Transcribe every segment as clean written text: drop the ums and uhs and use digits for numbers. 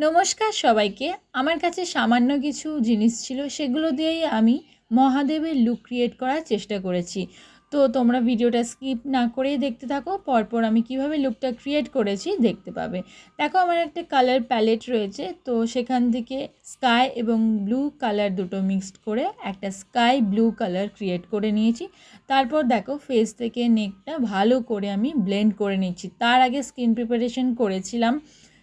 নমস্কার সবাইকে। আমার কাছে সামান্য কিছু জিনিস ছিল, সেগুলো দিয়েই আমি মহাদেবের লুক ক্রিয়েট করার চেষ্টা করেছি। তো তোমরা ভিডিওটা স্কিপ না করেই দেখতে থাকো, পরপর আমি কিভাবে লুকটা ক্রিয়েট করেছি দেখতে পাবে। দেখো, আমার একটা কালার প্যালেট রয়েছে, তো সেখান থেকে স্কাই এবং ব্লু কালার দুটো মিক্সড করে একটা স্কাই ব্লু কালার ক্রিয়েট করে নিয়েছি। তারপর দেখো, ফেস থেকে নেকটা ভালো করে আমি ব্লেন্ড করে নিচ্ছি। তার আগে স্কিন প্রিপারেশন করেছিলাম।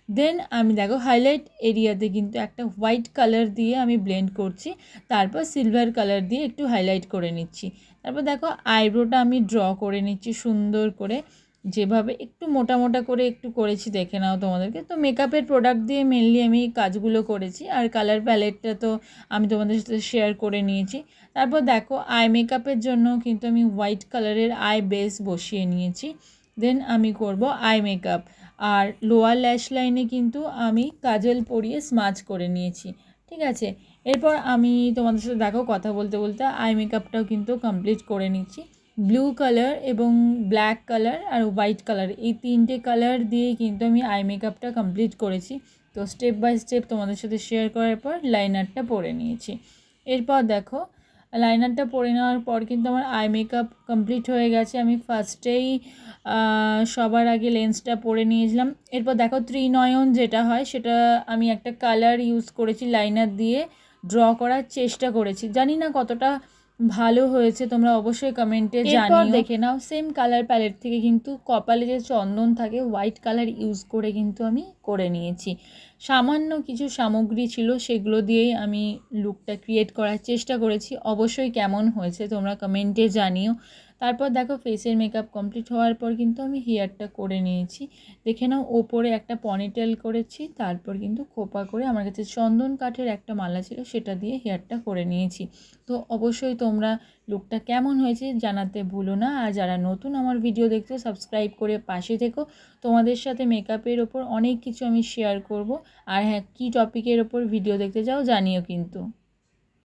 দেন আমি দেখো হাইলাইট এরিয়াতে কিন্তু একটা হোয়াইট কালার দিয়ে আমি ব্লেন্ড করছি, তারপর সিলভার কালার দিয়ে একটু হাইলাইট করে নিচ্ছি। তারপর দেখো আইব্রোটা আমি ড্র করে নিচ্ছি সুন্দর করে, যেভাবে একটু মোটা মোটা করে একটু করেছি দেখে নাও তোমাদেরকে। তো মেকআপের প্রোডাক্ট দিয়ে মেনলি আমি কাজগুলো করেছি, আর কালার প্যালেটটা তো আমি তোমাদের সাথে শেয়ার করে নিয়েছি। তারপর দেখো আই মেকআপের জন্য কিন্তু আমি হোয়াইট কালারের আই বেস বসিয়ে নিয়েছি। দেন আমি করব আই মেকআপ, আর লোয়ার ল্যাশ লাইনে কিন্তু আমি কাজল পরিয়ে স্মাচ করে নিয়েছি। ঠিক আছে, এরপর আমি তোমাদের সাথে দেখো কথা বলতে বলতে আই মেকআপটাও কিন্তু কমপ্লিট করে নিচ্ছি। ব্লু কালার এবং ব্ল্যাক কালার আর হোয়াইট কালার, এই তিনটে কালার দিয়ে কিন্তু আমি আই মেকআপটা কমপ্লিট করেছি। তো স্টেপ বাই স্টেপ তোমাদের সাথে শেয়ার করার পর লাইনারটা পরে নিয়েছি। এরপর দেখো, লাইনারটা পরে নেওয়ার পর কিন্তু আমার আই মেকআপ কমপ্লিট হয়ে গেছে। আমি ফার্স্টেই সবার আগে লেন্সটা পরে নিয়েছিলাম। এরপর দেখো ত্রিনয়ন যেটা হয়, সেটা আমি একটা কালার ইউজ করেছি, লাইনার দিয়ে ড্র করার চেষ্টা করেছি। জানি না কতটা ভালো হয়েছে, তোমরা অবশ্যই কমেন্টে জানিও। দেখে নাও, সেম কালার প্যালেট থেকে কিন্তু কপালে যে চন্দন থাকে হোয়াইট কালার ইউজ করে কিন্তু আমি করে নিয়েছি। সামান্য কিছু সামগ্রী ছিল, সেগুলো দিয়েই আমি লুকটা ক্রিয়েট করার চেষ্টা করেছি। অবশ্যই কেমন হয়েছে তোমরা কমেন্টে জানিও। তারপর দেখো ফেসের মেকআপ কমপ্লিট হওয়ার পর কিন্তু আমি হেয়ারটা করে নিয়েছি। দেখে নাও, ওপরে একটা পনিটেল করেছি, তারপর কিন্তু খোপা করে আমার কাছে চন্দন কাঠের একটা মালা ছিল, সেটা দিয়ে হেয়ারটা করে নিয়েছি। তো অবশ্যই তোমরা লুকটা কেমন হয়েছে জানাতে ভুলো না। আর যারা নতুন আমার ভিডিও দেখছো, সাবস্ক্রাইব করে পাশে থেকো। তোমাদের সাথে মেকআপের ওপর অনেক কিছু আমি শেয়ার করব। আর হ্যাঁ, কী টপিকের ওপর ভিডিও দেখতে চাও জানিও কিন্তু।